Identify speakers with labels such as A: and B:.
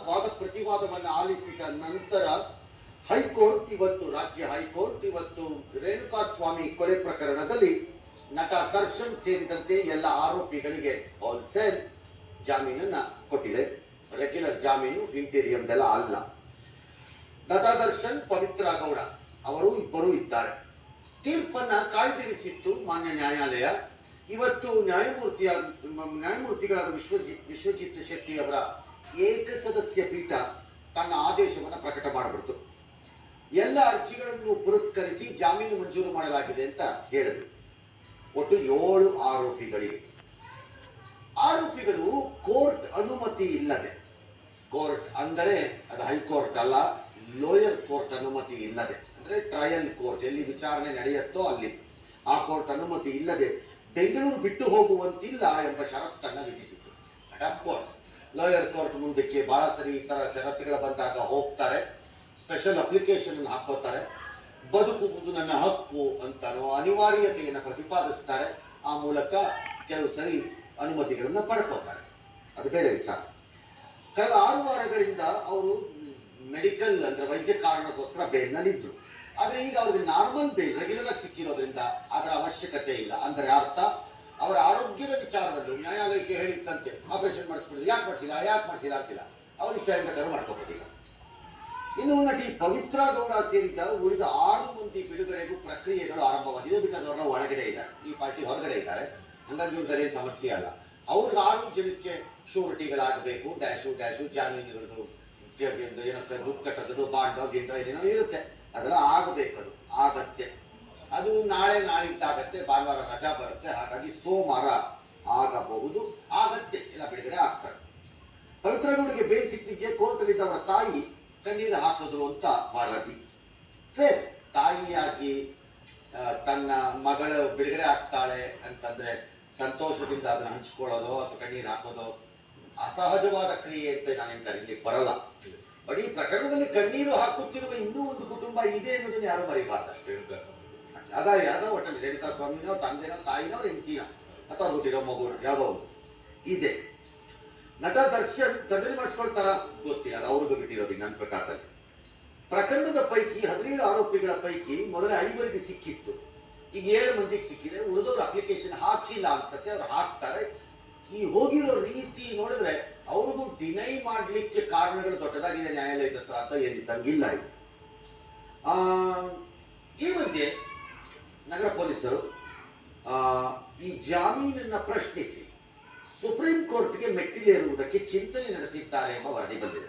A: ವಾದ ಪ್ರತಿವಾದವನ್ನು ಆಲಿಸಿದ ನಂತರ ಹೈಕೋರ್ಟ್ ಇವತ್ತು, ರಾಜ್ಯ ಹೈಕೋರ್ಟ್ ಇವತ್ತು ರೇಣುಕಾಸ್ವಾಮಿ ಕೊಲೆ ಪ್ರಕರಣದಲ್ಲಿ ನಟ ದರ್ಶನ್ ಸೇರಿದಂತೆ ಎಲ್ಲ ಆರೋಪಿಗಳಿಗೆ ಹೋಲ್ಸೇಲ್ ಜಾಮೀನನ್ನ ಕೊಟ್ಟಿದೆ. ರೆಗ್ಯುಲರ್ ಜಾಮೀನು, ಇಂಟೀರಿಯಂದೆಲ್ಲ ಅಲ್ಲ. ನಟ ದರ್ಶನ್, ಪವಿತ್ರ ಗೌಡ ಅವರು ಇಬ್ಬರು ಇದ್ದಾರೆ. ತೀರ್ಪನ್ನ ಕಾಯ್ದಿರಿಸಿತ್ತು ಮಾನ್ಯ ನ್ಯಾಯಾಲಯ. ಇವತ್ತು ನ್ಯಾಯಮೂರ್ತಿಗಳಾದ ವಿಶ್ವಜಿತ್ ಶೆಟ್ಟಿ ಅವರ ಏಕಸದಸ್ಯ ಪೀಠ ತನ್ನ ಆದೇಶವನ್ನು ಪ್ರಕಟ ಮಾಡಿಬಿಡ್ತು. ಎಲ್ಲ ಅರ್ಜಿಗಳನ್ನು ಪುರಸ್ಕರಿಸಿ ಜಾಮೀನು ಮಂಜೂರು ಮಾಡಲಾಗಿದೆ ಅಂತ ಹೇಳಿದ್ರು. ಒಟ್ಟು 7 ಆರೋಪಿಗಳಿಗೆ. ಆರೋಪಿಗಳು ಕೋರ್ಟ್ ಅನುಮತಿ ಇಲ್ಲದೆ, ಕೋರ್ಟ್ ಅಂದರೆ ಅದು ಹೈಕೋರ್ಟ್ ಅಲ್ಲ, ಲೋಯರ್ ಕೋರ್ಟ್ ಅನುಮತಿ ಇಲ್ಲದೆ, ಅಂದ್ರೆ ಟ್ರಯಲ್ ಕೋರ್ಟ್ ಎಲ್ಲಿ ವಿಚಾರಣೆ ನಡೆಯುತ್ತೋ ಅಲ್ಲಿ, ಆ ಕೋರ್ಟ್ ಅನುಮತಿ ಇಲ್ಲದೆ ಬೆಂಗಳೂರು ಬಿಟ್ಟು ಹೋಗುವಂತಿಲ್ಲ ಎಂಬ ಷರತ್ತನ್ನು ವಿಧಿಸಿತು. ಆಫ್ ಕೋರ್ಸ್ ಲೋಯರ್ ಕೋರ್ಟ್ ಮುಂದಕ್ಕೆ ಬಹಳ ಸರಿ ಈ ತರ ಷರತ್ತುಗಳು ಬಂದಾಗ ಹೋಗ್ತಾರೆ, ಸ್ಪೆಷಲ್ ಅಪ್ಲಿಕೇಶನ್ ಹಾಕೋತಾರೆ, ಬದುಕುವುದು ನನ್ನ ಹಕ್ಕು ಅಂತಾನೋ ಅನಿವಾರ್ಯತೆಯನ್ನು ಪ್ರತಿಪಾದಿಸ್ತಾರೆ. ಆ ಮೂಲಕ ಕೆಲವು ಸರಿ ಅನುಮತಿಗಳನ್ನು ಪಡ್ಕೋತಾರೆ, ಅದು ಬೇರೆ ವಿಚಾರ. ಕಳೆದ 6 ವಾರಗಳಿಂದ ಅವರು ಮೆಡಿಕಲ್ ಅಂದ್ರೆ ವೈದ್ಯ ಕಾರಣಕ್ಕೋಸ್ಕರ ಬೇಲ್ನಲ್ಲಿದ್ದರು. ಆದರೆ ಈಗ ಅವ್ರಿಗೆ ನಾರ್ಮಲ್ ಬೇಲ್ ರೆಗ್ಯುಲರ್ ಆಗಿ ಸಿಕ್ಕಿರೋದ್ರಿಂದ ಅದರ ಅವಶ್ಯಕತೆ ಇಲ್ಲ. ಅಂದರೆ ಅರ್ಥ, ಅವರ ಆರೋಗ್ಯದ ವಿಚಾರದಲ್ಲೂ ನ್ಯಾಯಾಲಯಕ್ಕೆ ಹೇಳಿದ್ದಂತೆ ಆಪರೇಷನ್ ಮಾಡಿಸ್ಬಿಡಿದ್ರು, ಯಾಕೆ ಮಾಡಿಸಿಲ್ಲ ಆಗ್ತಿಲ್ಲ, ಅವರು ಇಷ್ಟ ಬೇಕಾದ್ರೂ ಮಾಡ್ಕೋಬೋದೀಗ. ಇನ್ನು ನಟಿ ಪವಿತ್ರ ಗೌಡ ಸೇರಿದ ಉಳಿದ 6 ಮಂದಿ ಬಿಡುಗಡೆಗೂ ಪ್ರಕ್ರಿಯೆಗಳು ಆರಂಭವಾಗಿದೆ. ಬಿಕಾಸ್ ಅವ್ರನ್ನ ಒಳಗಡೆ ಇದ್ದಾರೆ, ಈ ಪಾರ್ಟಿ ಹೊರಗಡೆ ಇದ್ದಾರೆ, ಹಂಗಾಗಿ ಇವ್ರದ್ದೇನು ಸಮಸ್ಯೆ ಅಲ್ಲ. ಅವ್ರಿಗೆ 6 ಜನಕ್ಕೆ ಶೂರಿಟಿಗಳಾಗಬೇಕು, ಡ್ಯಾಶು ಜಾಮೀನುಗಳು, ಏನಕ್ಕೆ ದುಡ್ಡು ಕಟ್ಟೋದು, ಬಾಂಡೋ ಗಿಂಡೋ ಏನೇನೋ ಇರುತ್ತೆ, ಅದೆಲ್ಲ ಆಗಬೇಕು, ಅದು ಆಗತ್ತೆ. ಅದು ನಾಳಿದ್ದಾಗತ್ತೆ, ಭಾನುವಾರ ರಜಾ ಬರುತ್ತೆ, ಹಾಗಾಗಿ ಸೋಮವಾರ ಆಗಬಹುದು, ಆಗತ್ತೆ, ಎಲ್ಲ ಬಿಡುಗಡೆ ಆಗ್ತಾರೆ. ಪವಿತ್ರ ಗೌಡಿಗೆ ಬೇಲ್ ಸಿಕ್ಕಿಗೆ ಕೋರ್ಟಲ್ಲಿದ್ದ ಅವರ ತಾಯಿ ಕಣ್ಣೀರು ಹಾಕಿದ್ರು ಅಂತ ವರದಿ. ಸರಿ, ತಾಯಿಯಾಗಿ ತನ್ನ ಮಗಳು ಬಿಡುಗಡೆ ಆಗ್ತಾಳೆ ಅಂತಂದ್ರೆ ಸಂತೋಷದಿಂದ ಅದನ್ನ ಹಂಚ್ಕೊಳ್ಳೋದು ಅಥವಾ ಕಣ್ಣೀರು ಹಾಕೋದು ಅಸಹಜವಾದ ಕ್ರಿಯೆ ಅಂತ ನಾನೇನು ಕರೀಲಿಕ್ಕೆ ಬರಲ್ಲ. ಬಟ್ ಈ ಪ್ರಕರಣದಲ್ಲಿ ಕಣ್ಣೀರು ಹಾಕುತ್ತಿರುವ ಇನ್ನೂ ಒಂದು ಕುಟುಂಬ ಇದೆ ಅನ್ನೋದನ್ನ ಯಾರು ಮರಿಬಾರ್ದು. ಯಾವುದೋ ಒಟ್ಟಲ್ಲಿ ರೇಣುಕಾಸ್ವಾಮಿನೋ, ತಂದೆನೋ, ತಾಯಿನೋ, ಹೆಂಡತಿನೋ ಅಥವಾ ಹುಟ್ಟಿರೋ ಮಗು ಯಾವುದೋ ಒಂದು ಇದೆ. ನಟ ದರ್ಶನ್ ಸರ್ಜರಿ ಮಾಡಿಸ್ಕೊಳ್ತಾರ ಗೊತ್ತಿಲ್ಲ, ಅದು ಅವ್ರಿಗೂ ಬಿಟ್ಟಿರೋದು. ನನ್ನ ಪ್ರಕಾರದಲ್ಲಿ ಪ್ರಕರಣದ ಪೈಕಿ 17 ಆರೋಪಿಗಳ ಪೈಕಿ ಮೊದಲ 5 ಸಿಕ್ಕಿತ್ತು, ಈಗ 7 ಮಂದಿಗೆ ಸಿಕ್ಕಿದೆ. ಉಳಿದವರು ಅಪ್ಲಿಕೇಶನ್ ಹಾಕಿಲ್ಲ ಅನ್ಸತ್ತೆ, ಅವ್ರು ಹಾಕ್ತಾರೆ. ಈ ಹೋಗಿರೋ ರೀತಿ ನೋಡಿದ್ರೆ ಅವ್ರಿಗೂ ಡಿನೈ ಮಾಡ್ಲಿಕ್ಕೆ ಕಾರಣಗಳು ದೊಡ್ಡದಾಗಿದೆ ನ್ಯಾಯಾಲಯದ ಹತ್ರ ಅಂತ ಏನಿದ್ದಂಗಿಲ್ಲ. ಇದು ಈ ಮಧ್ಯೆ ನಗರ ಪೊಲೀಸರು ಈ ಜಾಮೀನನ್ನ ಪ್ರಶ್ನಿಸಿ ಸುಪ್ರೀಂ ಕೋರ್ಟ್ಗೆ ಮೆಟ್ಟಿಲೇರುವುದಕ್ಕೆ ಚಿಂತನೆ ನಡೆಸಿದ್ದಾರೆ ಎಂಬ ವರದಿ ಬಂದಿದೆ.